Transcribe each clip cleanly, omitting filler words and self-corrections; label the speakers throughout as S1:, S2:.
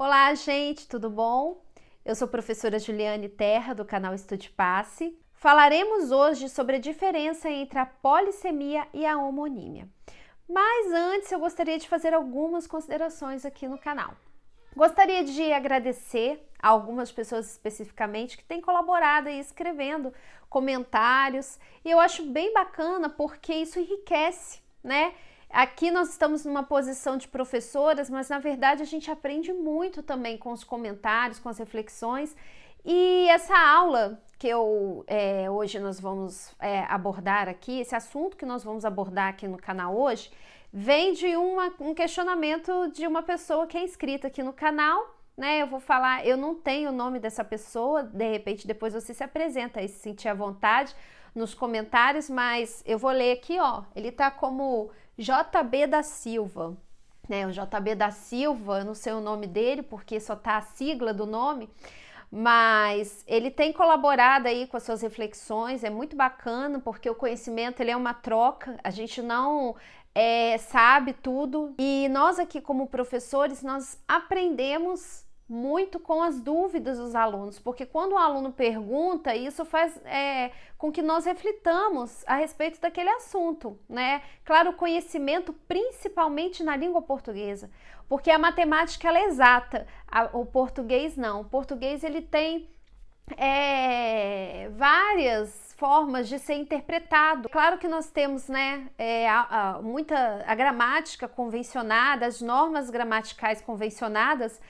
S1: Olá, gente, tudo bom? Eu sou a professora Juliane Terra, do canal Estude Passe. Falaremos hoje sobre a diferença entre a polissemia e a homonímia. Mas antes, eu gostaria de fazer algumas considerações aqui no canal. Gostaria de agradecer a algumas pessoas especificamente que têm colaborado e escrevendo comentários. E eu acho bem bacana porque isso enriquece, né? Aqui nós estamos numa posição de professoras, mas na verdade a gente aprende muito também com os comentários, com as reflexões. E essa aula que hoje nós vamos abordar aqui, esse assunto que nós vamos abordar aqui no canal hoje, vem de um questionamento de uma pessoa que é inscrita aqui no canal, né? Eu vou falar, eu não tenho o nome dessa pessoa, de repente depois você se apresenta e se sentir à vontade nos comentários, mas eu vou ler aqui, ó, ele tá como JB da Silva, né? O JB da Silva, eu não sei o nome dele porque só tá a sigla do nome, mas ele tem colaborado aí com as suas reflexões, é muito bacana porque o conhecimento ele é uma troca, a gente não sabe tudo e nós aqui como professores nós aprendemos muito com as dúvidas dos alunos, porque quando o aluno pergunta, isso faz com que nós reflitamos a respeito daquele assunto, né? Claro, o conhecimento principalmente na língua portuguesa, porque a matemática ela é exata, o português não. O português ele tem várias formas de ser interpretado. Claro que nós temos, né, a gramática convencionada, as normas gramaticais convencionadas,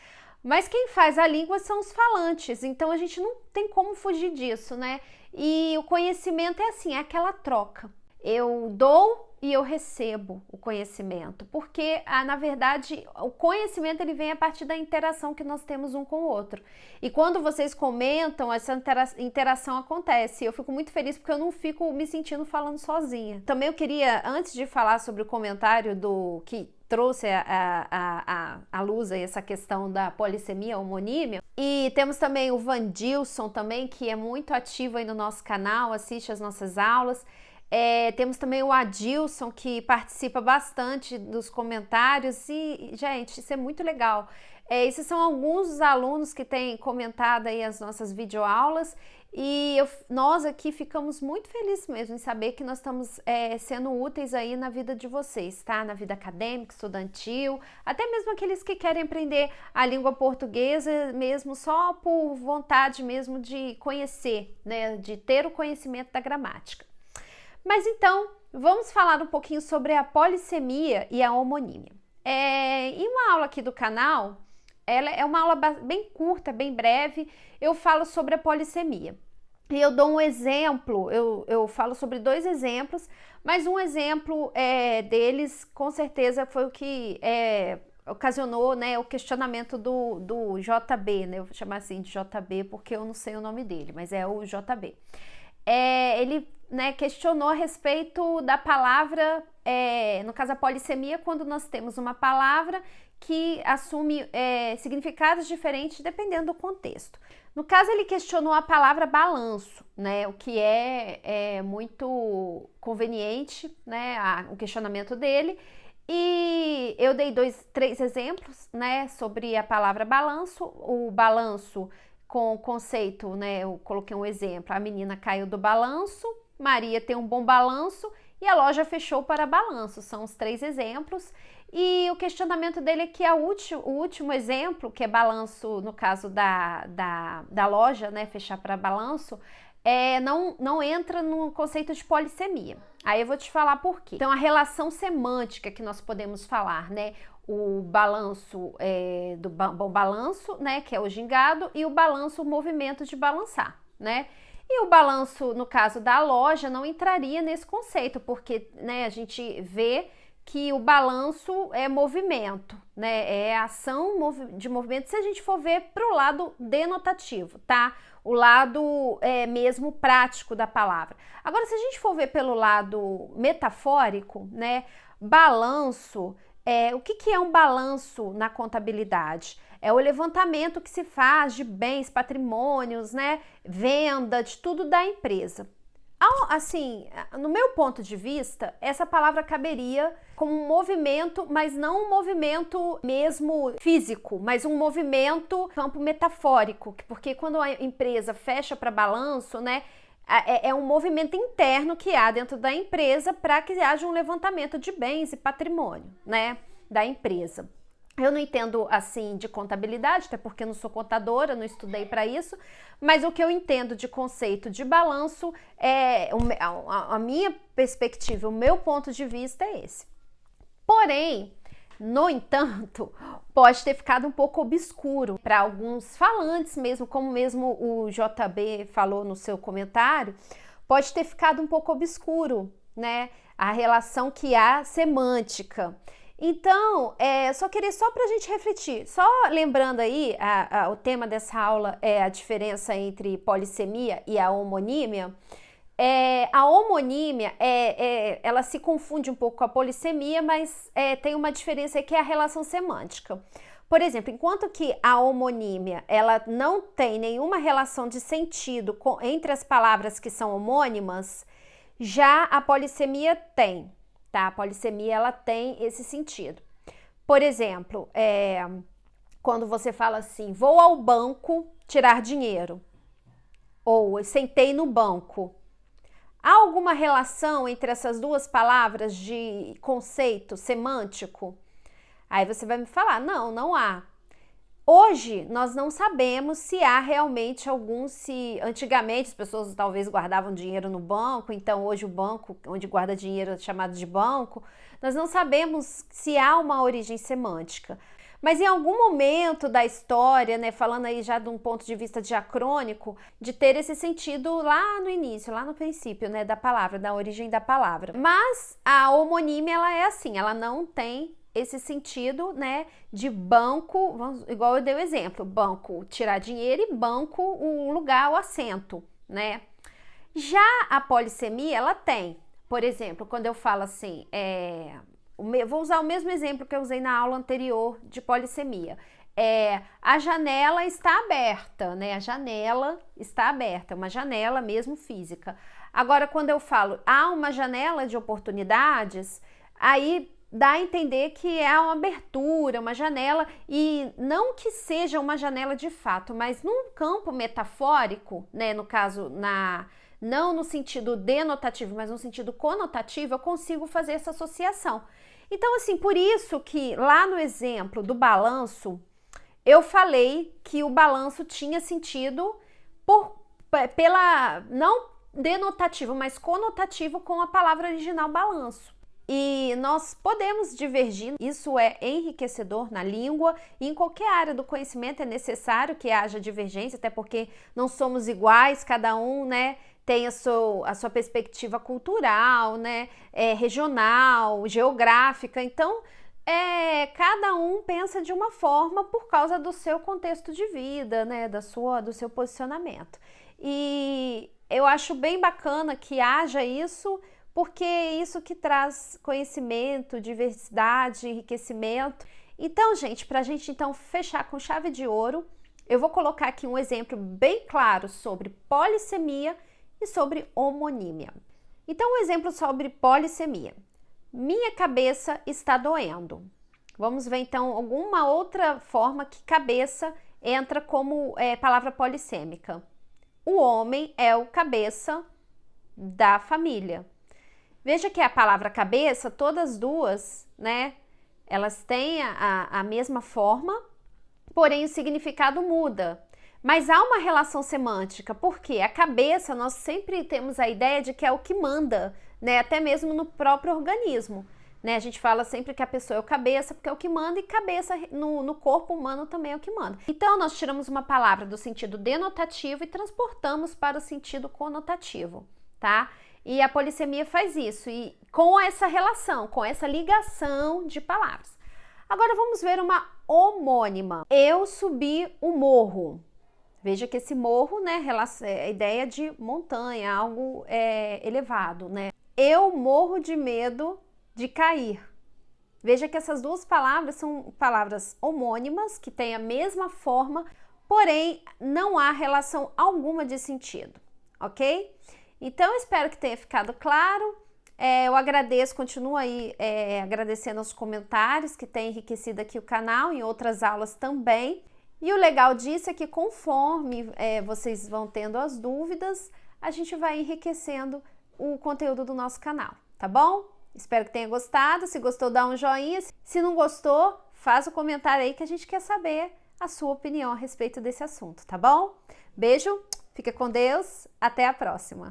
S1: mas quem faz a língua são os falantes, então a gente não tem como fugir disso, né? E o conhecimento é assim, é aquela troca. Eu dou e eu recebo o conhecimento, porque na verdade o conhecimento ele vem a partir da interação que nós temos um com o outro. E quando vocês comentam, essa interação acontece. Eu fico muito feliz porque eu não fico me sentindo falando sozinha. Também eu queria, antes de falar sobre o comentário do que trouxe a luz aí essa questão da polissemia, homonímia. E temos também o Vandilson também, que é muito ativo aí no nosso canal, assiste as nossas aulas. Temos também o Adilson, que participa bastante dos comentários e, gente, isso é muito legal. Esses são alguns dos alunos que têm comentado aí as nossas videoaulas e nós aqui ficamos muito felizes mesmo em saber que nós estamos sendo úteis aí na vida de vocês, tá? Na vida acadêmica, estudantil, até mesmo aqueles que querem aprender a língua portuguesa mesmo só por vontade mesmo de conhecer, né? De ter o conhecimento da gramática. Mas então, vamos falar um pouquinho sobre a polissemia e a homonímia. Em uma aula aqui do canal, ela é uma aula bem curta, bem breve, eu falo sobre a polissemia. E eu dou um exemplo, eu falo sobre dois exemplos, mas um exemplo deles, com certeza, foi o que ocasionou, né, o questionamento do JB, né? Eu vou chamar assim de JB porque eu não sei o nome dele, mas é o JB. Ele, né, questionou a respeito da palavra, no caso a polissemia, quando nós temos uma palavra que assume significados diferentes dependendo do contexto. No caso, ele questionou a palavra balanço, né, o que é muito conveniente, né, o questionamento dele. E eu dei três exemplos, né, sobre a palavra balanço. O balanço com o conceito, né, eu coloquei um exemplo, a menina caiu do balanço, Maria tem um bom balanço e a loja fechou para balanço, são os três exemplos. E o questionamento dele é que o último exemplo, que é balanço no caso da loja, né, fechar para balanço, não entra no conceito de polissemia. Aí eu vou te falar por quê. Então, a relação semântica que nós podemos falar, né, o balanço do bom balanço, né, que é o gingado, e o balanço, o movimento de balançar, né? E o balanço, no caso da loja, não entraria nesse conceito, porque, né, a gente vê que o balanço é movimento, né? É ação de movimento, se a gente for ver para o lado denotativo, tá? O lado mesmo prático da palavra. Agora, se a gente for ver pelo lado metafórico, né? Balanço, o que é um balanço na contabilidade? É o levantamento que se faz de bens, patrimônios, né? Venda, de tudo da empresa. Assim, no meu ponto de vista, essa palavra caberia como um movimento, mas não um movimento mesmo físico, mas um movimento campo metafórico, porque quando a empresa fecha para balanço, né, é um movimento interno que há dentro da empresa para que haja um levantamento de bens e patrimônio, né, da empresa. Eu não entendo assim de contabilidade, até porque eu não sou contadora, não estudei para isso, mas o que eu entendo de conceito de balanço a minha perspectiva, o meu ponto de vista é esse. Porém, no entanto, pode ter ficado um pouco obscuro para alguns falantes mesmo, como mesmo o JB falou no seu comentário, pode ter ficado um pouco obscuro, né? A relação que há semântica. Então, só para a gente refletir, só lembrando aí, o tema dessa aula é a diferença entre polissemia e a homonímia. A homonímia, ela se confunde um pouco com a polissemia, mas tem uma diferença que é a relação semântica. Por exemplo, enquanto que a homonímia, ela não tem nenhuma relação de sentido entre as palavras que são homônimas, já a polissemia tem. Tá? A polissemia, ela tem esse sentido. Por exemplo, quando você fala assim, vou ao banco tirar dinheiro, ou sentei no banco, há alguma relação entre essas duas palavras de conceito semântico? Aí você vai me falar, não há. Hoje, nós não sabemos se há realmente se antigamente as pessoas talvez guardavam dinheiro no banco, então hoje o banco onde guarda dinheiro é chamado de banco, nós não sabemos se há uma origem semântica. Mas em algum momento da história, né, falando aí já de um ponto de vista diacrônico, de ter esse sentido lá no início, lá no princípio, né, da palavra, da origem da palavra. Mas a homonímia, ela é assim, ela não tem esse sentido, né, de banco, igual eu dei o exemplo, banco tirar dinheiro e banco o lugar, o assento, né? Já a polissemia, ela tem, por exemplo, quando eu falo assim, vou usar o mesmo exemplo que eu usei na aula anterior de polissemia. A janela está aberta, né? A janela está aberta, uma janela mesmo física. Agora, quando eu falo há uma janela de oportunidades, aí dá a entender que é uma abertura, uma janela, e não que seja uma janela de fato, mas num campo metafórico, né, no caso, não no sentido denotativo, mas no sentido conotativo, eu consigo fazer essa associação. Então, assim, por isso que lá no exemplo do balanço, eu falei que o balanço tinha sentido não denotativo, mas conotativo com a palavra original balanço. E nós podemos divergir, isso é enriquecedor na língua e em qualquer área do conhecimento é necessário que haja divergência, até porque não somos iguais, cada um, né, tem a sua perspectiva cultural, né, regional, geográfica, então cada um pensa de uma forma por causa do seu contexto de vida, né, do seu posicionamento. E eu acho bem bacana que haja isso, porque é isso que traz conhecimento, diversidade, enriquecimento. Então, gente, para a gente então fechar com chave de ouro, eu vou colocar aqui um exemplo bem claro sobre polissemia e sobre homonímia. Então, um exemplo sobre polissemia. Minha cabeça está doendo. Vamos ver então alguma outra forma que cabeça entra como palavra polissêmica. O homem é o cabeça da família. Veja que a palavra cabeça, todas duas, né, elas têm a mesma forma, porém o significado muda. Mas há uma relação semântica, porque a cabeça, nós sempre temos a ideia de que é o que manda, né, até mesmo no próprio organismo. Né? A gente fala sempre que a pessoa é o cabeça, porque é o que manda, e cabeça no corpo humano também é o que manda. Então, nós tiramos uma palavra do sentido denotativo e transportamos para o sentido conotativo, tá? E a polissemia faz isso, e com essa relação, com essa ligação de palavras. Agora vamos ver uma homônima. Eu subi o morro. Veja que esse morro, né, é a ideia de montanha, algo elevado, né? Eu morro de medo de cair. Veja que essas duas palavras são palavras homônimas, que têm a mesma forma, porém não há relação alguma de sentido, ok? Então, eu espero que tenha ficado claro. Eu agradeço, continuo aí agradecendo os comentários que têm enriquecido aqui o canal, em outras aulas também. E o legal disso é que conforme vocês vão tendo as dúvidas, a gente vai enriquecendo o conteúdo do nosso canal, tá bom? Espero que tenha gostado. Se gostou, dá um joinha. Se não gostou, faz o comentário aí que a gente quer saber a sua opinião a respeito desse assunto, tá bom? Beijo, fica com Deus, até a próxima!